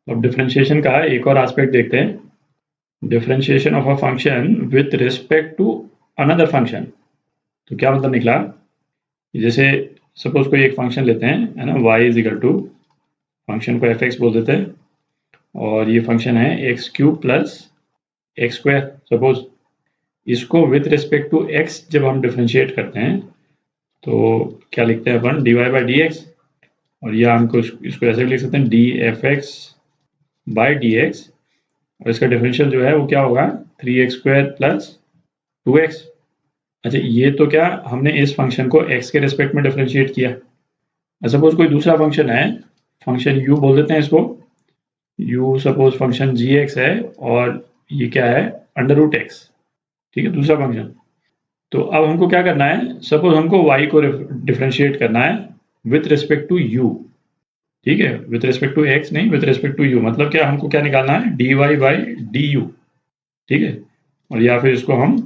अब डिफरेंशिएशन का एक और एस्पेक्ट देखते हैं, differentiation of a function with respect to another function. तो क्या मतलब निकला, जैसे सपोज कोई एक फंक्शन लेते हैं, है ना, y is equal to, function को f(x) बोल देते हैं, और ये फंक्शन है x³ प्लस x²। सपोज इसको विथ रिस्पेक्ट टू x जब हम डिफरेंशिएट करते हैं तो क्या लिखते हैं अपन, dy बाई डी एक्स, और या हमको इसको ऐसे भी लिख सकते हैं dfx बाई डी एक्स, और इसका डिफरेंशियल जो है वो क्या होगा, 3x² प्लस 2x। अच्छा, ये तो क्या हमने इस फंक्शन को x के रिस्पेक्ट में डिफरेंशिएट किया। सपोज कोई दूसरा फंक्शन है, फंक्शन u बोल देते हैं इसको, u सपोज फंक्शन gx है, और ये क्या है, √x, ठीक है, दूसरा फंक्शन। तो अब हमको क्या करना है, सपोज हमको y को डिफरेंशिएट करना है विथ रिस्पेक्ट टू u, ठीक है, विथ रिस्पेक्ट टू x नहीं, विथ रिस्पेक्ट टू u, मतलब क्या हमको क्या निकालना है, dy बाई du, ठीक है, और या फिर इसको हम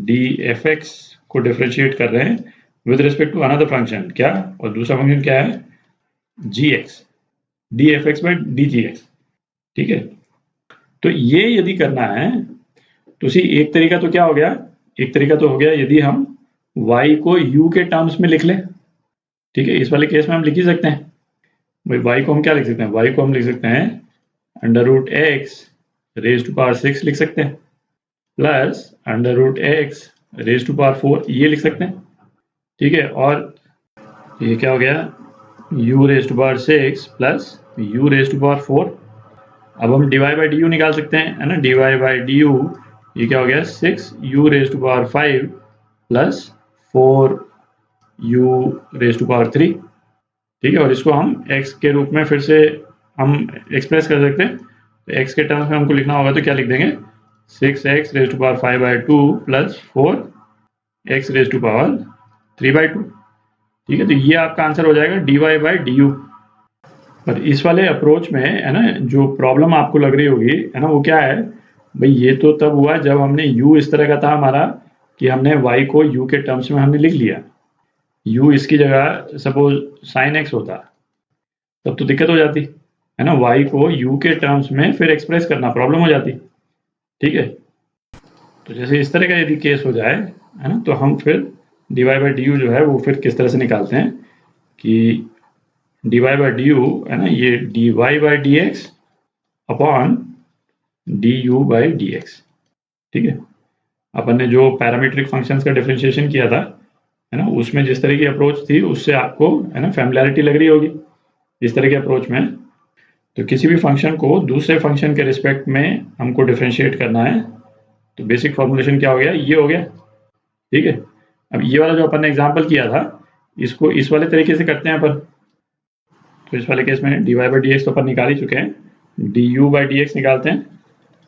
dfx को डिफरेंशिएट कर रहे हैं with respect to another function, क्या, और दूसरा फंक्शन क्या है, gx, dfx बाई dgx, ठीक है। तो ये यदि करना है तो सी एक तरीका तो क्या हो गया, एक तरीका तो हो गया यदि हम y को u के टर्म्स में लिख लें, ठीक है, इस वाले केस में हम लिख ही सकते हैं भाई, y को हम क्या लिख सकते हैं, y को हम लिख सकते हैं √x रेज टू पावर 6 लिख सकते हैं, plus √x raise to power 4 ये लिख सकते हैं, ठीक है, और ये क्या हो गया, u raise to power 6 plus u raise to power 4। अब हम dy बाई डी यू निकाल सकते हैं, है ना, dy बाई डी यू, ये क्या हो गया, 6u raise to power 5 plus 4u raise to power 3, ठीक है, और इसको हम x के रूप में फिर से हम एक्सप्रेस कर सकते हैं। तो x के टर्म्स में हमको लिखना होगा तो क्या लिख देंगे, 6x raise to power 5 by 2 plus 4x raise to power 3 by 2, ठीक है। तो ये आपका आंसर हो जाएगा dy बाई डी यू। पर इस वाले अप्रोच में, है ना, जो प्रॉब्लम आपको लग रही होगी, है ना, वो क्या है भाई, ये तो तब हुआ जब हमने u इस तरह का था हमारा कि हमने y को u के टर्म्स में हमने लिख लिया, u इसकी जगह सपोज sin x होता तब तो दिक्कत हो जाती, है ना, y को u के टर्म्स में फिर एक्सप्रेस करना प्रॉब्लम हो जाती, ठीक है। तो जैसे इस तरह का यदि केस हो जाए, है ना, तो हम फिर dy बाई डी यू जो है वो फिर किस तरह से निकालते हैं कि dy बाई डी यू, है ना, ये dy by D x upon du by D x, ठीक है। अपन ने जो पैरामीट्रिक फंक्शंस का डिफरेंशिएशन किया था, है ना, उसमें जिस तरह की अप्रोच थी उससे आपको, है ना, फैमिलियरिटी लग रही होगी इस तरह के अप्रोच में। तो किसी भी फंक्शन को दूसरे फंक्शन के रिस्पेक्ट में हमको डिफरेंशिएट करना है तो बेसिक फॉर्मुलेशन क्या हो गया, ये हो गया, ठीक है। अब ये वाला जो अपन ने एग्जाम्पल किया था इसको इस वाले तरीके से करते हैं अपन। तो इस वाले केस में dy बाई डी एक्स तो अपन निकाल ही चुके हैं, du बाई डी एक्स निकालते हैं,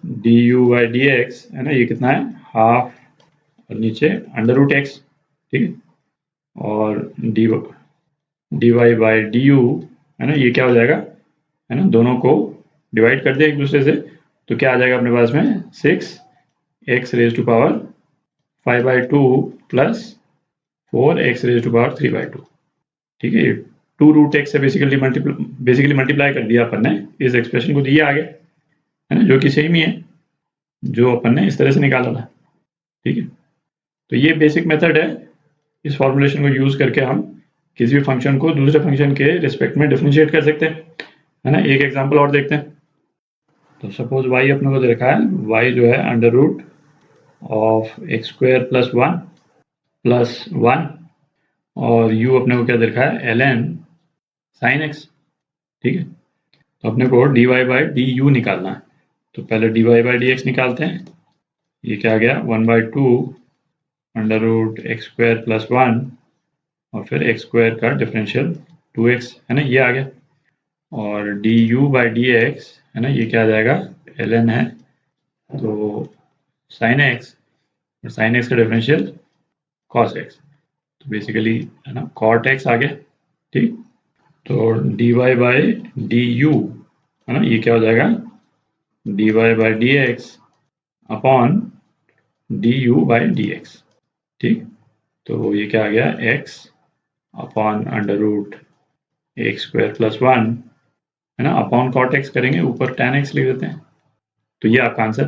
du बाई डी एक्स, है ना, ये कितना है, हाफ, और नीचे √x, ठीक है, और dy बाई डी यू, है ना, ये क्या हो जाएगा, है ना, दोनों को डिवाइड कर दे एक दूसरे से, तो क्या आ जाएगा अपने पास में, 6x raise to power 5 by 2 plus 4x raise to power 3 by 2, ठीक है। 2√x से बेसिकली मल्टीप्लाई कर दिया अपन ने इस एक्सप्रेशन को, दिया आगे, है ना, जो कि सेम ही है जो अपन ने इस तरह से निकाला था, ठीक है। तो ये बेसिक मेथड है, इस फॉर्मुलेशन को यूज करके हम किसी भी फंक्शन को दूसरे फंक्शन के रिस्पेक्ट में डिफरेंशिएट कर सकते हैं, है ना। एक एग्जांपल और देखते हैं। तो सपोज y अपने को दे रखा है, y जो है √x² प्लस 1 प्लस 1, और u अपने को क्या दे रखा है, ln sin x, ठीक है। तो अपने को dy बाई डी यू निकालना है, तो पहले dy बाई डी एक्स निकालते हैं, ये क्या आ गया, 1 बाई 2 √x² प्लस 1, और फिर x² का डिफरेंशियल 2x, है ना, ये आ गया, और du बाई डी एक्स, है ना, ये क्या आ जाएगा, ln है, तो sin x, और sin x का डिफरेंशियल cos x, तो बेसिकली, है ना, cot x आ गया, ठीक। तो dy बाई डी यू, है ना, ये क्या हो जाएगा, dy by D x upon du by D x, ठीक। तो ये क्या आ गया, x अपॉन √x² प्लस 1, है ना, अपॉन कॉट एक्स करेंगे, ऊपर tan x लिख देते हैं। तो ये आपका आंसर